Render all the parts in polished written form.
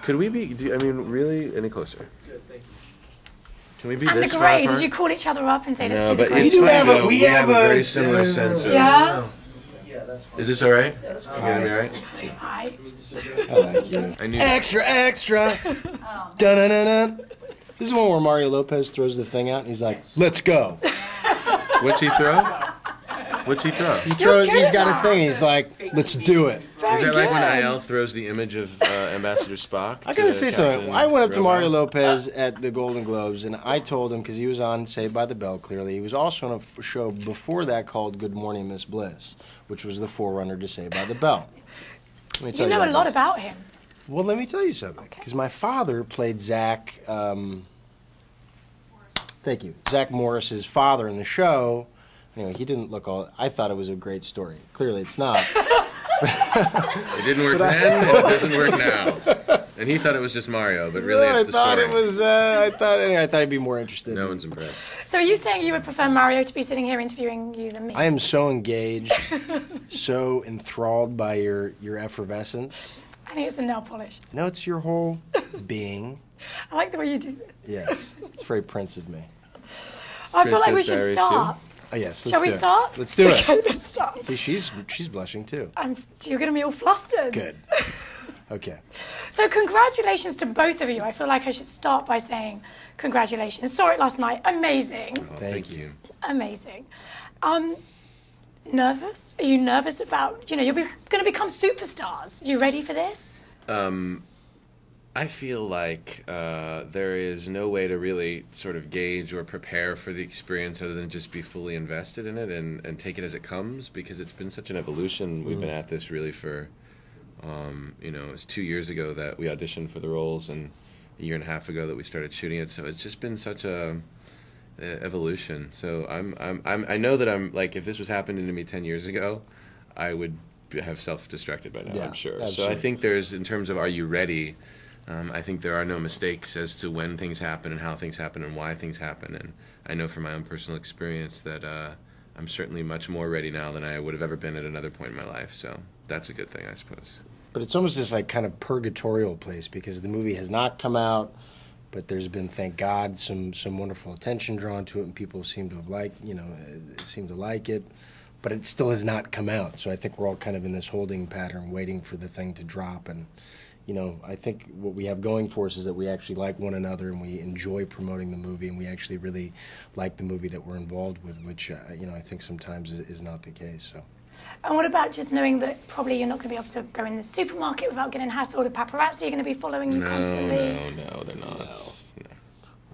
Could we be? I mean, really? Any closer? Good, thank you. Can we be And the this far grey, apart? did you call each other up and say, let's No, do the but grey? it's funny though, we have a very similar sense of... Yeah? Yeah, that's fine. Is this all right? Yeah, that's You fine. gonna be all right? Hi. I like you. I knew Extra, extra. Dun-dun-dun-dun. This is one where Mario Lopez throws the thing out and he's like, let's go. What's he throw? What's he throw? He throws, good he's at got that. a thing, he's like, let's do it. Very Is that like when good. IL throws the image of Ambassador Spock? I gotta say something. Captain I went up to Robo? Mario Lopez at the Golden Globes, and I told him, because he was on Saved by the Bell, clearly. He was also on a show before that called Good Morning, Miss Bliss, which was the forerunner to Saved by the Bell. Let me tell You know a lot this. about him. Well, let me tell you something. Okay. Because my father played Zach, thank you, Zach Morris's father in the show. Anyway, he didn't look all... I thought it was a great story. Clearly, it's not. It didn't work then, and it doesn't work now. And he thought it was just Mario, but really No, it's the story. I thought he'd be more interested. No one's impressed. So are you saying you would prefer Mario to be sitting here interviewing you than me? I am so engaged, so enthralled by your effervescence. I think it's the nail polish. No, it's your whole being. I like the way you do this. Yes, it's very Prince of me. I feel like we Princess should Diaries start. Oh yes, let's Shall we do it. start? Let's do it. Okay, let's start. See, she's blushing too. You're going to be all flustered. Good. Okay. So congratulations to both of you. I feel like I should start by saying congratulations. Saw it last night. Amazing. Oh, Thank thank you. Amazing. Nervous? Are you nervous about, you're going to become superstars? You ready for this? I feel like there is no way to really sort of gauge or prepare for the experience other than just be fully invested in it and take it as it comes, because it's been such an evolution. We've been at this really for, it was 2 years ago that we auditioned for the roles and a year and a half ago that we started shooting it. So it's just been such a evolution. So I know that I'm like, if this was happening to me 10 years ago, I would have self-destructed by now, Yeah, I'm sure. absolutely. So I think there's, in terms of are you ready, I think there are no mistakes as to when things happen and how things happen and why things happen. And I know from my own personal experience that I'm certainly much more ready now than I would have ever been at another point in my life. So that's a good thing, I suppose. But it's almost this like kind of purgatorial place because the movie has not come out, but there's been, thank God, some wonderful attention drawn to it, and people seem to have seem to like it. But it still has not come out, so I think we're all kind of in this holding pattern, waiting for the thing to drop. And I think what we have going for us is that we actually like one another and we enjoy promoting the movie, and we actually really like the movie that we're involved with, which I think sometimes is not the case. So. And what about just knowing that probably you're not going to be able to go in the supermarket without getting hassled? The paparazzi are going to be following you constantly? No, they're not. No.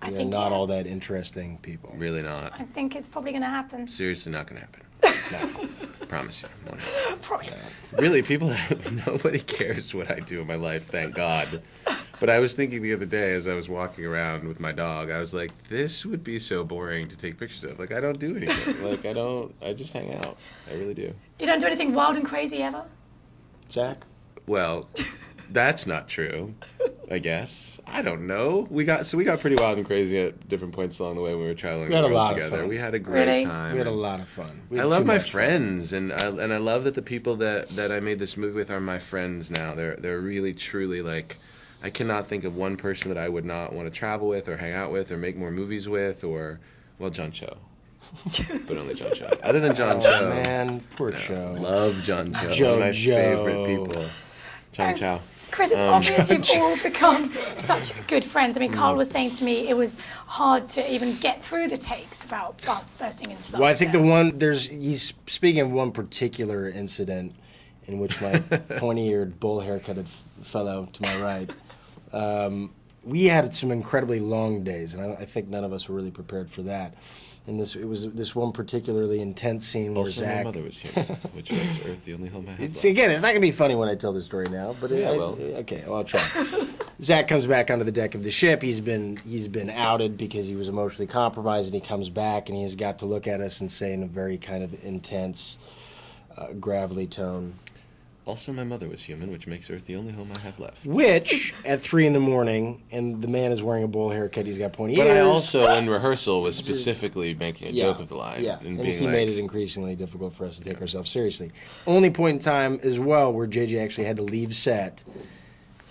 I We are think not all yes. that interesting people. Really not. I think it's probably going to happen. Seriously not going to happen. Promise you. Won't happen. Promise. Really, nobody cares what I do in my life, thank God. But I was thinking the other day as I was walking around with my dog, I was like, this would be so boring to take pictures of. Like, I don't do anything. I just hang out. I really do. You don't do anything wild and crazy ever? Zach? Well, that's not true, I guess. I don't know. We got pretty wild and crazy at different points along the way when we were traveling We had the a world lot of together. fun. We had a great Really? time. We had a lot of fun. We I had love too my much fun. friends, and I love that the people that I made this movie with are my friends now. They're really truly like, I cannot think of one person that I would not want to travel with or hang out with or make more movies with, or John Cho, but only John Cho. Other than John Cho, Oh, man, poor Cho. love John Cho. Joe One of my Joe. favorite people. John Chow. Chris, it's obvious you've all become such good friends. I mean, Carl was saying to me it was hard to even get through the takes about bursting into love. Well, I think he's speaking of one particular incident in which my pointy-eared, bull-haircutted fellow to my right, we had some incredibly long days, and I think none of us were really prepared for that. And it was this one particularly intense scene where Also, Zach... my mother was here, which makes Earth the only home I have left. Again, it's not going to be funny when I tell the story now, but okay, well, I'll try. Zach comes back onto the deck of the ship. He's been outed because he was emotionally compromised, and he comes back, and he's got to look at us and say in a very kind of intense, gravelly tone, Also, my mother was human, which makes Earth the only home I have left. which, at 3 a.m, and the man is wearing a bowl haircut, he's got pointy ears. But I also, in rehearsal, was specifically making a joke of the line. Yeah, And and being he like, made it increasingly difficult for us to take ourselves seriously. Only point in time as well where JJ actually had to leave set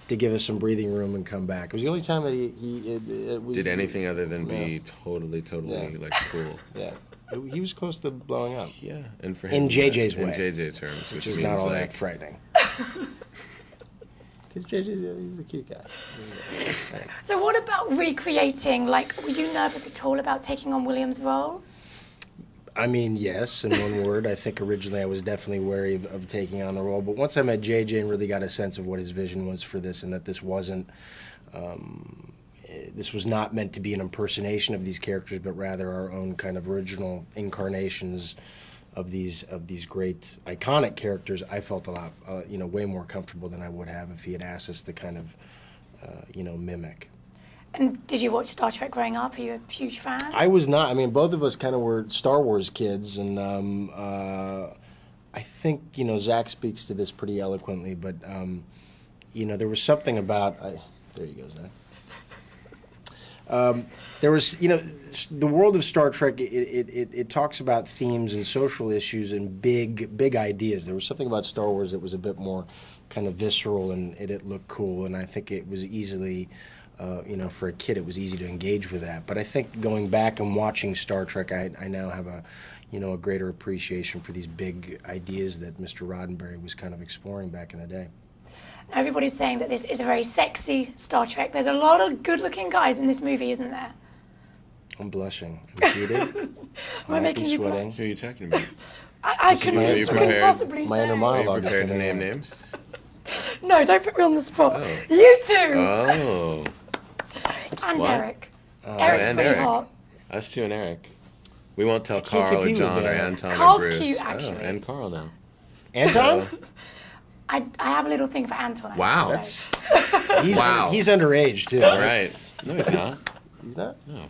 to give us some breathing room and come back. It was the only time that it was, Did anything other than be Yeah. totally Yeah. like cool. Yeah, he was close to blowing up. Yeah, and for him, In JJ's way. in JJ terms, Which which is means not all like that frightening. Because he's a cute guy. So what about recreating? Like, were you nervous at all about taking on William's role? I mean, yes, in one word. I think originally I was definitely wary of taking on the role, but once I met JJ and really got a sense of what his vision was for this, and that this wasn't, this was not meant to be an impersonation of these characters, but rather our own kind of original incarnations of these great iconic characters, I felt a lot, way more comfortable than I would have if he had asked us to kind of, mimic. And did you watch Star Trek growing up? Are you a huge fan? I was not. I mean, both of us kind of were Star Wars kids, and I think Zach speaks to this pretty eloquently. But there was something about. There you go, Zach. There was, the world of Star Trek. It talks about themes and social issues and big ideas. There was something about Star Wars that was a bit more kind of visceral, and it looked cool. And I think it was easily. For a kid, it was easy to engage with that. But I think going back and watching Star Trek, I now have a greater appreciation for these big ideas that Mr. Roddenberry was kind of exploring back in the day. Now everybody's saying that this is a very sexy Star Trek. There's a lot of good-looking guys in this movie, isn't there? I'm blushing. I'm heated. Am I making you sweating. Who are you talking about? I Are you couldn't prepared? possibly My inner say. Are you monologue is prepared to coming name out. names? No, don't put me on the spot. Oh. You two! Oh, And What? Eric. Eric's and pretty Eric. hot. Us two and Eric. We won't tell can't Carl or compete with John or that. Anton Carl's or Bruce. cute, Oh, actually. and Carl now. Anton? I have a little thing for Anton. Actually, Wow. so. He's he's underage too. All right. No, he's not. He's not. No.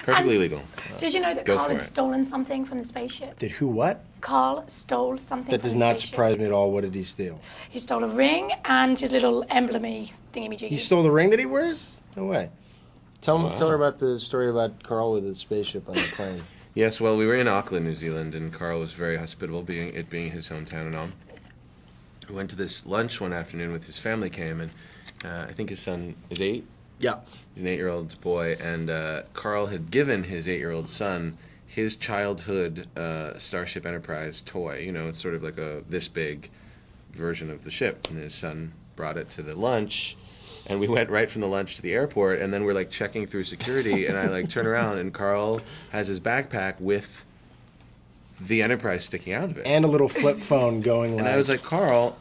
Perfectly legal. Did you know that Go Carl for had it. stolen something from the spaceship? Did who what? Carl stole something That from does the not spaceship. surprise me at all. What did he steal? He stole a ring and his little emblemy thingy-majiggy. He stole the ring that he wears? No way. Tell Wow. her about the story about Carl with the spaceship on the plane. Yes, well, we were in Auckland, New Zealand, and Carl was very hospitable, being his hometown and all. We went to this lunch one afternoon with his family came, and I think his son is 8. Yeah. He's an 8-year-old boy, and Carl had given his 8-year-old son his childhood Starship Enterprise toy. It's sort of like a this big version of the ship, and his son brought it to the lunch. And we went right from the lunch to the airport, and then we're like checking through security, and I turn around, and Carl has his backpack with the Enterprise sticking out of it. And a little flip phone going And I was like, Carl,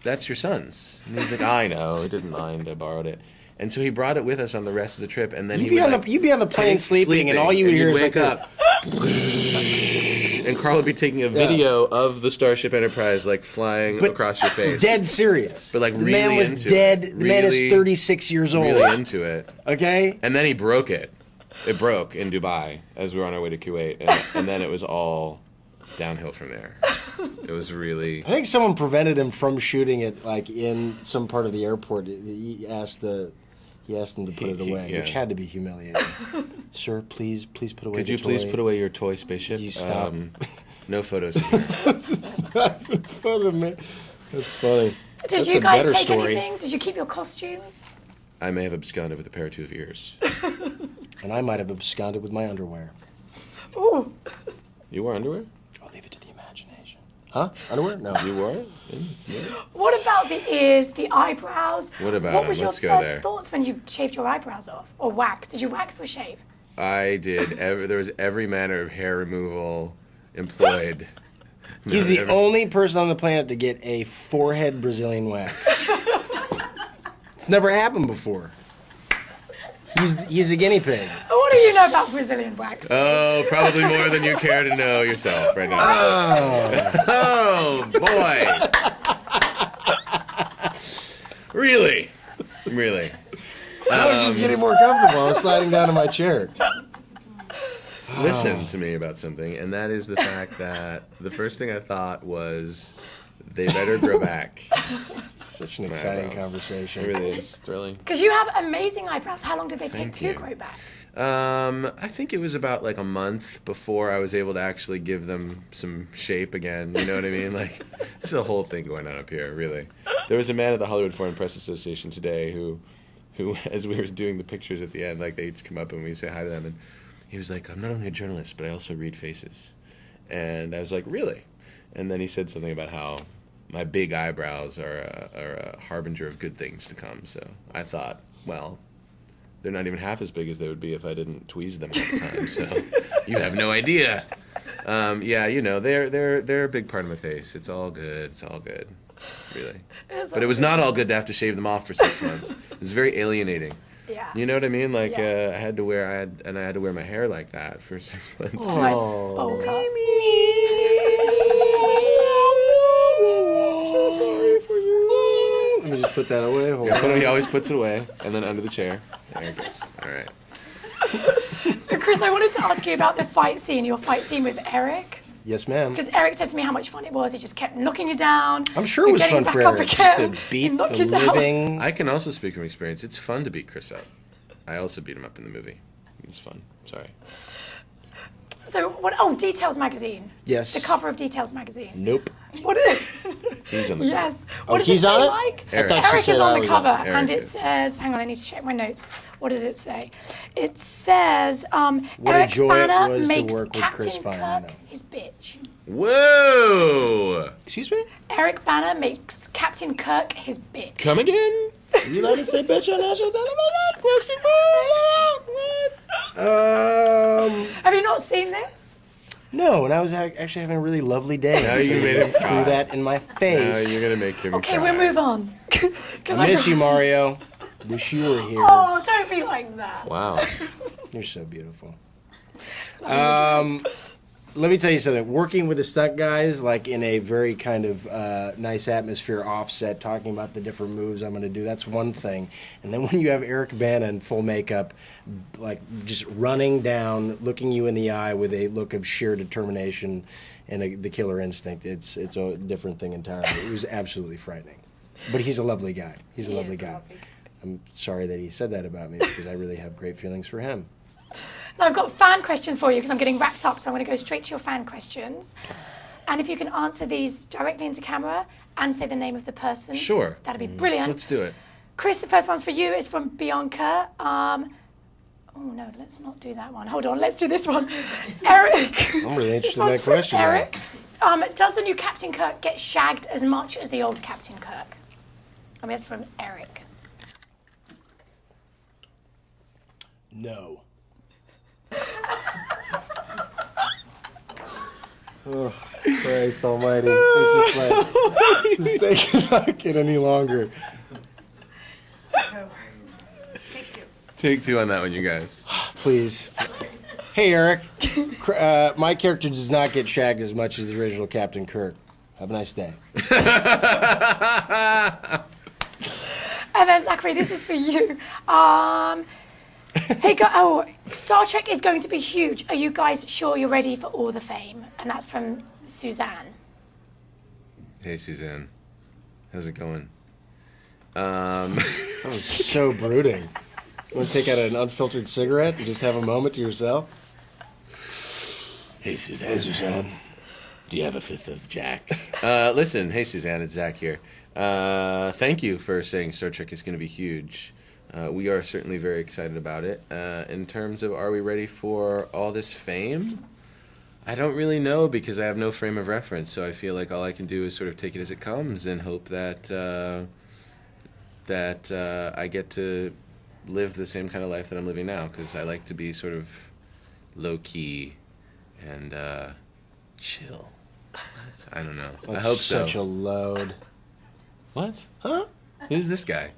that's your son's. And he's like, I know, he didn't mind, I borrowed it. And so he brought it with us on the rest of the trip, and then you'd be on the plane sleeping, and all you would hear is wake like up. And Carl would be taking a video of the Starship Enterprise flying But across your face. dead serious. But, the man really was into dead. it. The man is Really- 36 years old. Really into it. Okay. And then he broke it. It broke in Dubai as we were on our way to Kuwait, and then it was all downhill from there. It was really. I think someone prevented him from shooting it in some part of the airport. He asked him to put it away, yeah. which had to be humiliating. Sir, please put away. Could you please put away your toy spaceship? You stop. No photos in here. It's not even funny, man. That's funny. Did That's you a guys better take story. anything? Did you keep your costumes? I may have absconded with a pair or two of ears. And I might have absconded with my underwear. Ooh. You wore underwear? I'll leave it to the imagination. Huh? Underwear? No. You wore it? Yeah. What about the ears, the eyebrows? What about What them? was your Let's go first there. thoughts when you shaved your eyebrows off? Or wax? Did you wax or shave? I did. There was every manner of hair removal employed. He's the only person on the planet to get a forehead Brazilian wax. It's never happened before. He's a guinea pig. What do you know about Brazilian wax? Oh, probably more than you care to know yourself right now. Oh boy. Really? Really? I was just getting more comfortable. I was sliding down to my chair. Listen to me about something, and that is the fact that the first thing I thought was they better grow back. Such an exciting eyebrows. conversation. It really is thrilling. Because you have amazing eyebrows. How long did they take Thank to you. grow back? I think it was about like a month before I was able to actually give them some shape again. You know what I mean? Like, there's a whole thing going on up here, really. There was a man at the Hollywood Foreign Press Association today who, as we were doing the pictures at the end, like they each come up and we say hi to them, and he was like, "I'm not only a journalist, but I also read faces." And I was like, "Really?" And then he said something about how my big eyebrows are a harbinger of good things to come. So I thought, well, they're not even half as big as they would be if I didn't tweeze them all the time. So you have no idea. Yeah, you know, they're a big part of my face. It's all good. It's all good, really. But it was not all good to have to shave them off for 6 months. It was very alienating. Yeah. You know what I mean? Like Yeah. I had to wear my hair like that for 6 months. It's a nice bowl cut. So sorry for you. Let me just put that away. Hold on. He always puts it away and then under the chair. There it goes. All right. Chris, I wanted to ask you about the fight scene, your fight scene with Eric. Yes, ma'am. Because Eric said to me how much fun it was. He just kept knocking you down. I'm sure it was getting fun for back up Eric again, just to beat and knock the you down. living. I can also speak from experience. It's fun to beat Chris up. I also beat him up in the movie. It's fun. Sorry. So, what? Oh, Details magazine. Yes. The cover of Details magazine. Nope. What is He's on the Yes. Oh, What does he's it say on it? like? Eric. I thought she Eric said is I on the was cover, on it. and Eric it is. says, hang on, I need to check my notes. What does it say? It says, What a Eric joy it Banner was to makes work with Captain Chris Pine, I Kirk know. his bitch. Whoa! Excuse me? Eric Banner makes Captain Kirk his bitch. Come again? You let me say bitch on national television? Question mark? Have you not seen this? No, and I was actually having a really lovely day. Now So you made him threw cry. that in my Now face. you're gonna make him Okay, cry. we'll move on. 'Cause I miss you, Mario. Wish you were here. Oh, don't be like that. Wow. You're so beautiful. Let me tell you something. Working with the stunt guys, like in a very kind of nice atmosphere offset, talking about the different moves I'm going to do, that's one thing. And then when you have Eric Bana in full makeup, like just running down, looking you in the eye with a look of sheer determination and the killer instinct, it's a different thing entirely. It was absolutely frightening. But he's a lovely guy. He's a He lovely is a guy. lovely guy. I'm sorry that he said that about me because I really have great feelings for him. Now, I've got fan questions for you because I'm getting wrapped up, so I'm going to go straight to your fan questions. And if you can answer these directly into camera and say the name of the person, Sure. that'd be brilliant. Let's do it. Chris, the first one's for you. It's from Bianca. Oh no, let's not do that one. Hold on, let's do this one. Eric. I'm really This interested in one's that for question now. Eric. Does the new Captain Kirk get shagged as much as the old Captain Kirk? I mean, it's from Eric. No. Oh, Christ almighty. It's just like, this thing cannot get any longer. Take two on that one, you guys. Please. Hey, Eric. My character does not get shagged as much as the original Captain Kirk. Have a nice day. And then Zachary, this is for you. Star Trek is going to be huge. Are you guys sure you're ready for all the fame? And that's from Suzanne. Hey, Suzanne. How's it going? That was so brooding. You want to take out an unfiltered cigarette and just have a moment to yourself? Hey, Suzanne. Hey, Suzanne. Do you have a fifth of Jack? Listen, hey, Suzanne, it's Zach here. Thank you for saying Star Trek is going to be huge. We are certainly very excited about it. In terms of are we ready for all this fame? I don't really know because I have no frame of reference, so I feel like all I can do is sort of take it as it comes and hope that I get to live the same kind of life that I'm living now, because I like to be sort of low-key and chill. I don't know. That's I hope so. such a load. What? Huh? Who's this guy?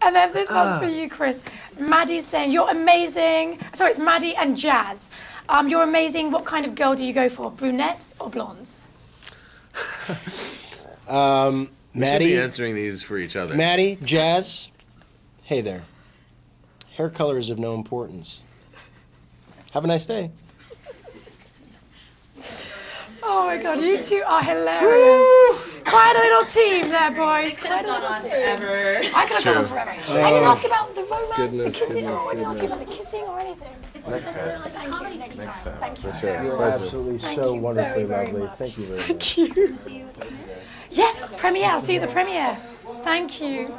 And then this one's for you, Chris. Maddie's saying, you're amazing. Sorry, it's Maddie and Jazz. You're amazing. What kind of girl do you go for? Brunettes or blondes? We should be Maddie, answering these for each other. Maddie, Jazz, hey there. Hair color is of no importance. Have a nice day. Oh my God, you two are hilarious. Quite a little team there, boys. It could have gone on forever. I could have gone on True. forever. I didn't ask about the romance, Goodness, the kissing. goodness, I didn't ask you goodness. about the kissing or anything. Next time. Thank you. Next time. Thank you. For sure. You're Pleasure. absolutely Thank so you wonderfully very, very lovely. much. Thank you very much. Thank you. Yes, premiere. I'll see you at the premiere. Thank you.